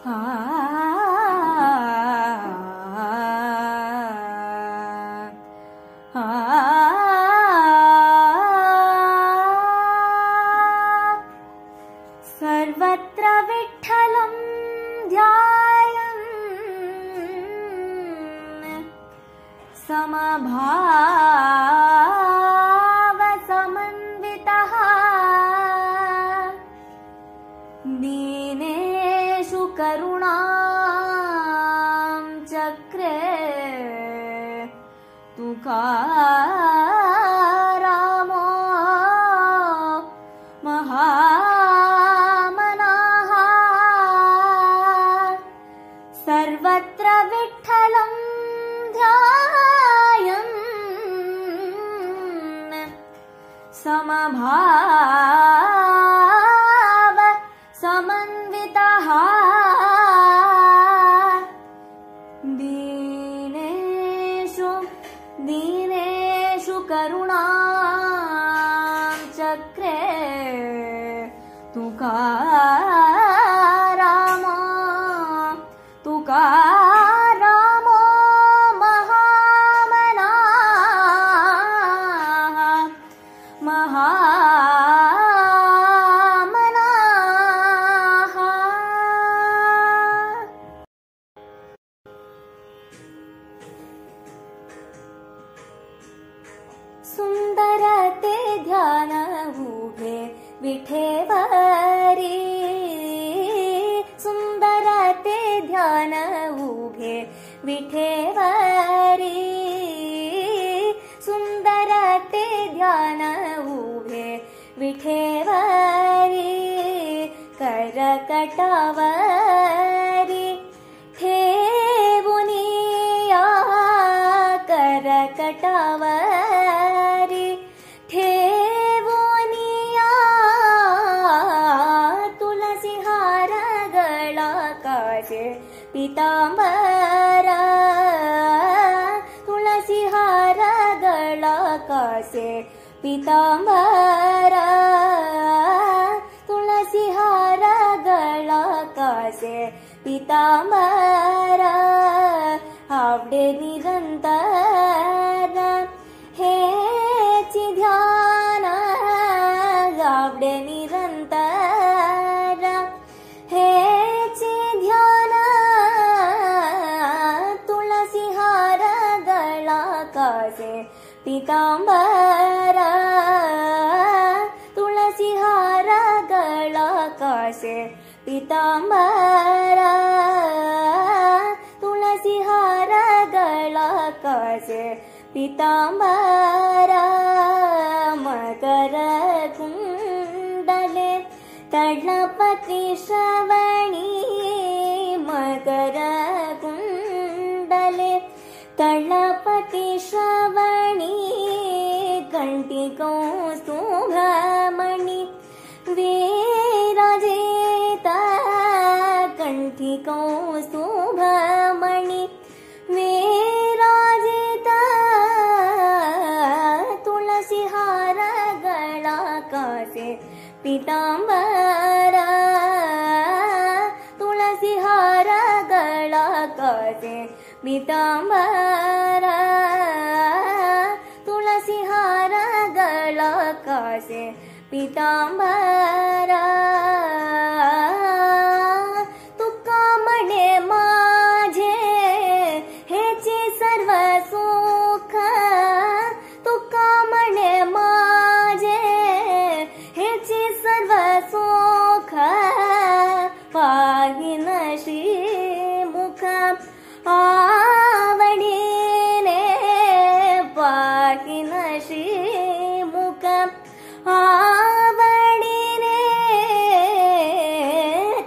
ಆ ಸರ್ವತ್ರ ವಿಠ್ಠಲಂ ಧ್ಯಾಯನ್ ಸಮಭಾವ ಸಮನ್ವಿತಃ ದೀನೇಷು ಕರುಣಾಂ ಚಕ್ರೆ ತುಕಾರಾಮೋ ಮಹಾಮನಃ ಸರ್ವತ್ರ ವಿಠ್ಠಲಂ ಧ್ಯಾಯನ್ ಸಮಭಾವ ಸಮನ್ವಿತಃ ದೀನೇಷು ಕರುಣಾಂ ಚಕ್ರೆ ತುಕಾರಾಮೋ ಮಹಾಮನಃ ಸುಂದರತೆ ಧ್ಯಾನವುಗೆ ವಿಠೇವರಿ ಸುಂದರತೆ ಧ್ಯಾನವುಗೆ ವಿಠೇವರಿ ಸುಂದರತೆ ಧ್ಯಾನವುಗೆ ವಿಠೇವರಿ ಕರಕಟವರಿ ಠೇವುನಿಯ ಕರಕಟವರಿ ಠೇವುನಿಯ ತುಳಸಿ ಹಾರಗಳ ಕಾಜೆ ಪೀತಾಂಬರ ತುಳಸಿ ಹಾರಗಳ ಕಾಸೆ ಪೀತಾಂಬರ ತುಳಸಿ ಹಾರಗಳ ಕಾಸೆ ಪೀತಾಂಬರ आवडे निरंतर हेची ध्यान आवडे निरंतर हेची ध्यान तुळसी हारಗಳ कासे पीतांबर तुळसी हारಗಳ कासे पीतांबर ತುಳಸಿ ಹಾರಗಳ ಕಾಸೆ ಪೀತಾಂಬರ ಮಕರ ಕುಂಡಲೆ ತಳಪತಿ ಶ್ರವಣಿ ಮಕರ ಕುಂಡಲೆ ತಳಪತಿ ಶ್ರವಣಿ ಕಂಠಿ ಕೌಸ್ತುಭಮಣಿ ವಿರಾಜಿತ ಕಂಠಿ ಕೌಸ್ತುಭಮಣಿ ವಿರಾಜಿತ ತುಳಸಿ ಹಾರಗಳ ಕಾಸೆ ಪೀತಾಂಬರ ತುಳಸಿ ಹಾರಗಳ ಕಾಸೆ ಪೀತಾಂಬರ ತುಳಸಿ ಹಾರಗಳ ಕಾಸೆ ಪೀತಾಂಬರ तुकामणे माझे हेचे सर्व सुख तुकामणे माझे हेचे सर्व सुख पाहिन श्रीमुख आवडीने पाहिन श्रीमुख आवडीने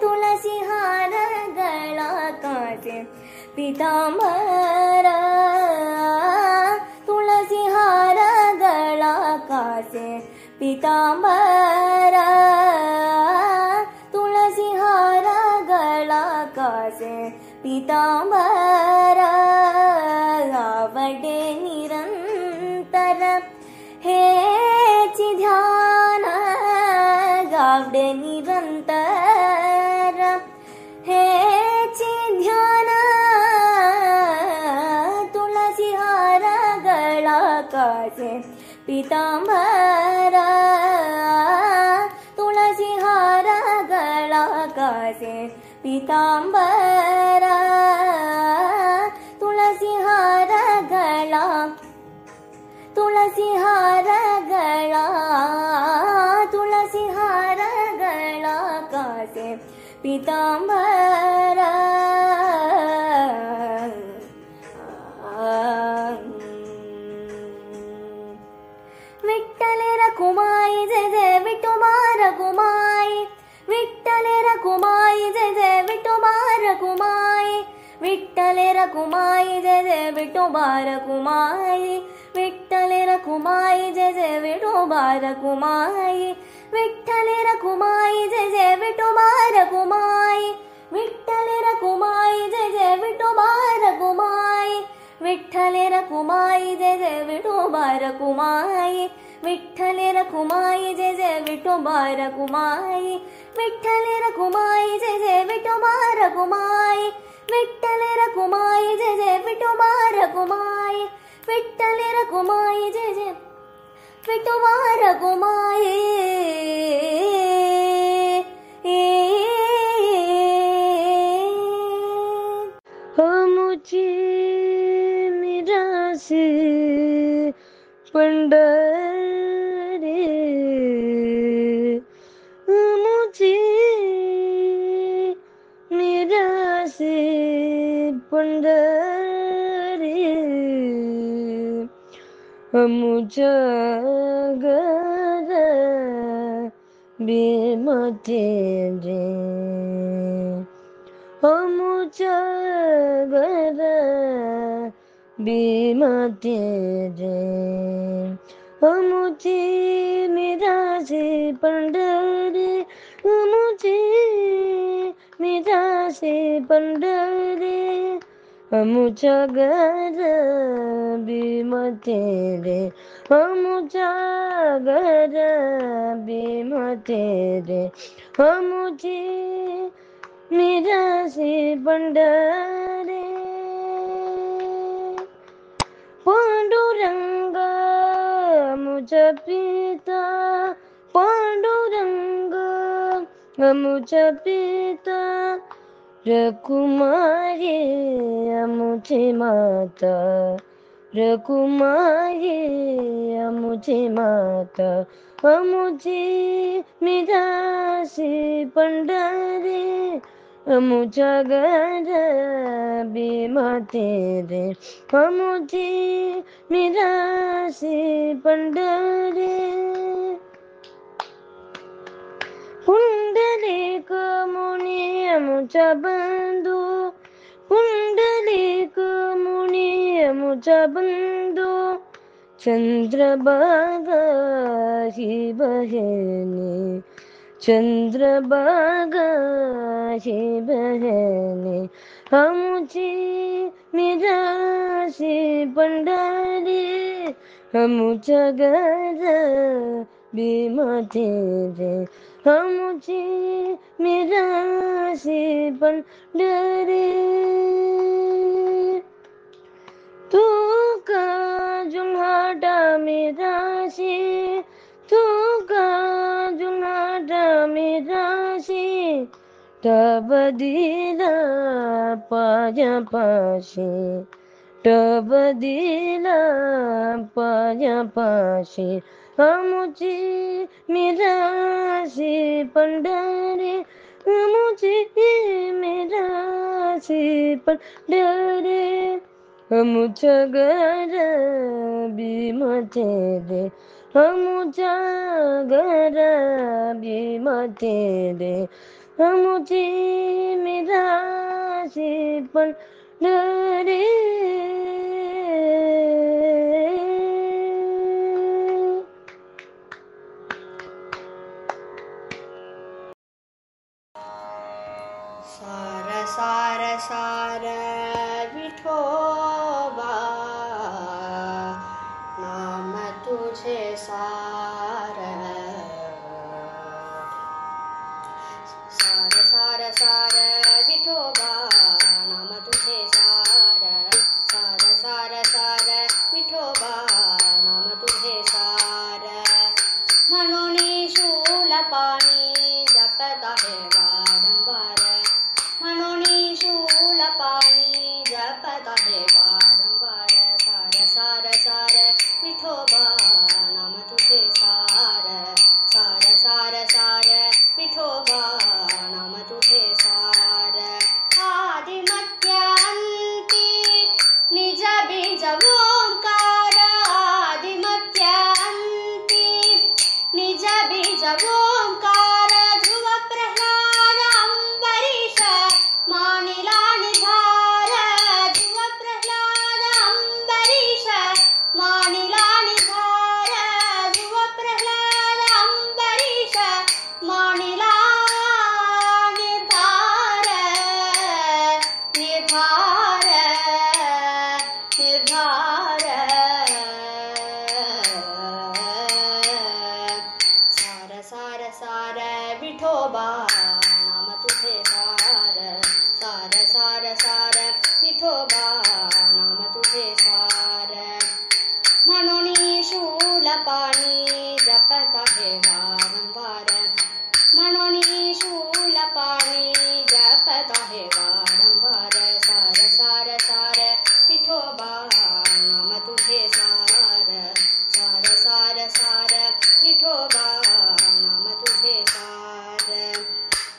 तुळसी हारಗಳ ಕಾಸೆ ಪೀತಾಂಬರ ತುಳಸಿ ಹಾರಗಳ ಕಾಸೆ ಪೀತಾಂಬರ ತುಳಸಿ ಹಾರಗಳ ಕಾಸೆ ಪೀತಾಂಬರ आवडे निरंतर हेची ध्यान आवडे निरंतर हे कासे पीतांबर तुळसी हार गळा कासे पीतांबर तुळसी हार गळा तुळसी हार गळा तुळसी हार गळा कासे पीतांबर विठ्ठले रखुमाई जय जय विठोबा रखुमाई विठ्ठले रखुमाई जय जय विठोबा रखुमाई विठ्ठले रखुमाई जय जय विठोबा रखुमाई विठ्ठले रखुमाई जय जय विठोबा रखुमाई विठ्ठले रखुमाई जय जय विठोबा रखुमाई विठ्ठले रखुमाई जय जय विठोबा रखुमाई विठ्ठले रखुमाई जय जय विठोबा रखुमाई विठ्ठले रखुमाई जय जय विठोबा रखुमाई विठ्ठले रखुमाई जय जय विठोबा रखुमाई विठ्ठले रखुमाई जय जय विठोबा रखुमाई विठ्ठले रखुमाई जय जय विठोबा रखुमाई हो मुझे मिरासी पंढरी मुझे मिरासी पंढरी मुझे घर बेमते रे मुझे घर बेमते रे मुझे मेरा से पंढरी मुझे मेरा से पंढरी मुझे घर बेमते रे मुझे घर बेमते रे मुझे मेरा से पंढरी पांडुरंग मुझे पिता पांडुरंग मुझे पिता रकुमारी मुझे माता रकुमारी मुझे माता मुझे मेरा से पंढरी मुझे घर बेमते रे मुझे मेरा से पंढरी पुंडलिक मुनि मुझे बंधु पुंडलिक मुनि मुझे बंधु चंद्रभागा ही बहनी चंद्रभागा ही बहनी मुझे मेरा से पंढरी मुझे घर बेमते रे मुझे मेरा से पंढरी तू का जुम्हाटा मेरा से तू का जुम्हाटा मेरा से तब दिला पाया पाशे तब दिला पाया पाशे मुझे मेरा से पंढरी मुझे मेरा से पंढरी मुझे घर बेमते रे मुझे घर बेमते रे मुझे मेरा से पंढरी सार सार सार विठोबा नाम तुझे सार सार सार सार विठोबा नाम तुझे सार सार सार सार विठोबा नाम तुझे शूलपाणी जपत आहे वारंवार सार सार सार विठोबा नाम तुझे सार सार सार सार विठोबा नाम तुझे सार आदि मध्य अंती निज बीज ओंकार आदि मध्य अंती निज बीज ओंकार ध्रुव प्रह्लाद अंबरीश मानिला निधार ध्रुव प्रह्लाद अंबरीश मानिला निधार ध्रुव प्रह्लाद अंबरीश मानिला निर्धार निर्धार निर्धार सार सार सार विठोबा नाम तुझे सार सार सार सार विठोबा नाम तुझे सार म्हणून शूलपाणी जपत आहे वारंवार म्हणून शूलपाणी जपत आहे वारंवार सार सार सार विठोबा नाम तुझे सार सार सार सार विठोबा नाम तुझे सार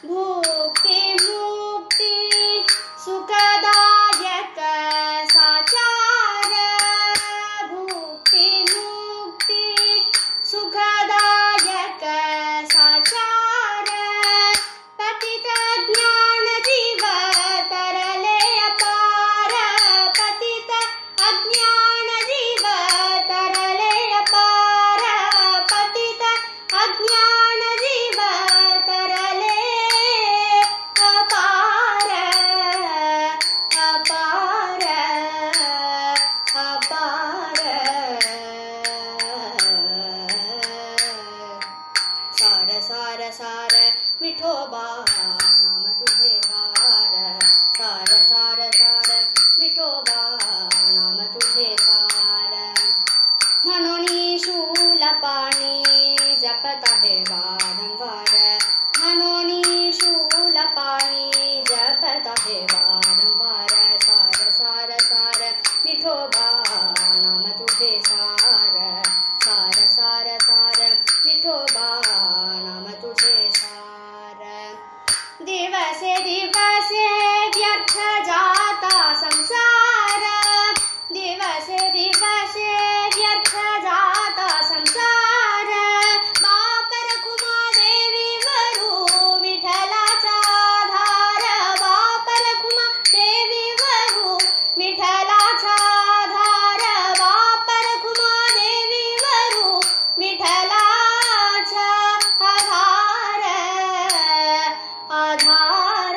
भुक्ती मुक्ती सुखदायक साचार भुक्ती मुक्ती सुखदायक साचार पतित ज्ञान जीव तरले अपार पतित अज्ञान जीव तरले अपार पतित अज्ञान जीव तरले अपार अपार अपार सार सार सार विठोबा नाम तुझे सार सार सार सार विठोबा नाम तुझे सार म्हणून शूलपाणी जपत आहे वारंवार म्हणून शूलपाणी जपत आहे वारंवार सार सार सार विठोबा नाम तुझे सार सार सार सार विठोबा नाम तुझे सार दिवसे दिवसे व्यर्थ जाता संसार दिवसे दिवसे व्यर्थ जाता संसार बाप रखुमा देवी वरू विठ्ठलाचा आधार बाप रखुमा देवी वरू विठ्ठलाचा आधार बाप रखुमा देवी वरू विठ्ठलाचा आधार आधार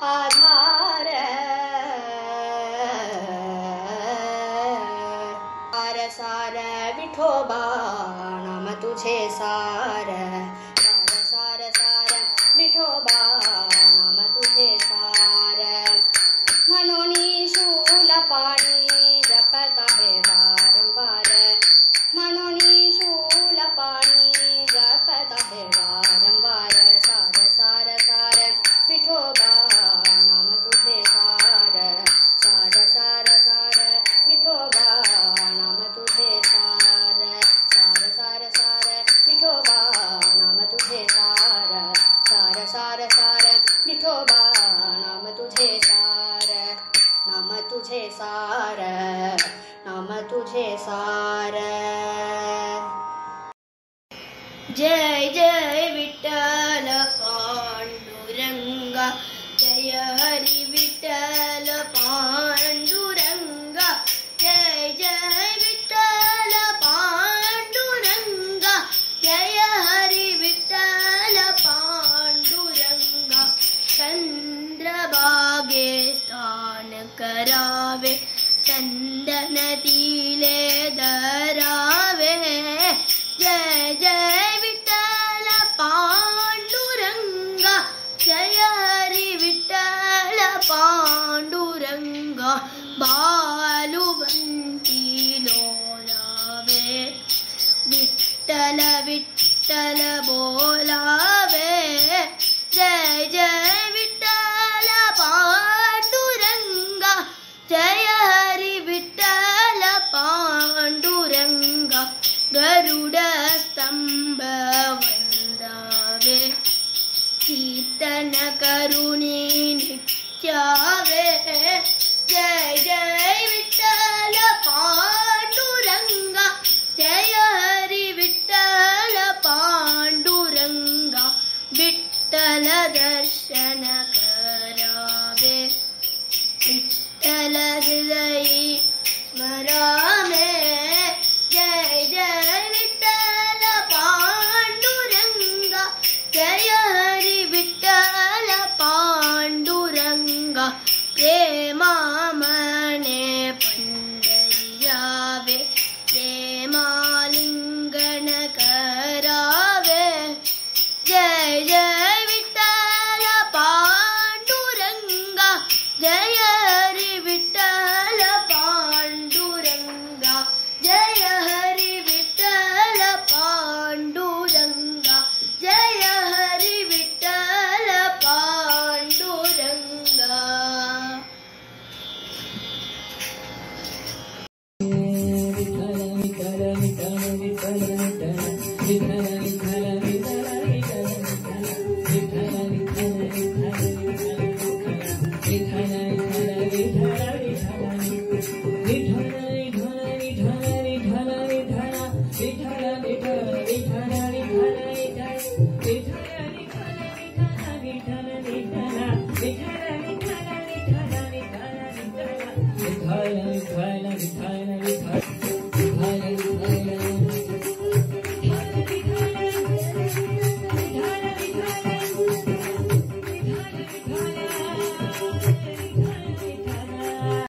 आधार सार सार विठोबा नाम तुझे सार सार सार सार विठोबा नाम तुझे सार म्हणून शूलपाणी जपत आहे वारंवार म्हणून शूलपाणी जपत आहे वारंवार सार सार सार विठोबा नाम तुझे सार सार सार सार विठोबा नाम तुझे सार सार सार सार विठोबा नाम तुझे सार सार सार सार विठोबा नाम तुझे सार नाम तुझे सार नाम तुझे सार जय जय विठ्ठल पांडुरंगा जय हरी विठ्ठल पांडुरंगा जय जय विठ्ठल पांडुरंगा जय हरी विठ्ठल पांडुरंगा चंद्रभागे स्थान करावे चंदन तिले धरावे जय जय विठ्ठल पांडुरंगा जय हरी विठ्ठल पांडुरंगा बालुवंती लोलावे विठ्ठल विठ्ठल बोलावे जय जय विठ्ठल करुणी नित्यावे जय जय विठ्ठल पांडुरंगा जय हरि विठ्ठल पांडुरंगा विठ्ठल दर्शन करावे विठ्ठल हृदय स्मरावे जय जय विठ्ठल पांडुरंगा जय हरि विठ्ठल पांडुरंगा प्रेमामणे पंढरियावे प्रेमालिंगन करावे जय जय विठ्ठल पांडुरंगा जय हरि विठ्ठल पांडुरंगा जय हरि विठ्ठल पांडुरंगा जय Hari Vitthal Panduranga Vitthala, Vitthala, Vitthala, Vitthala, Vitthala.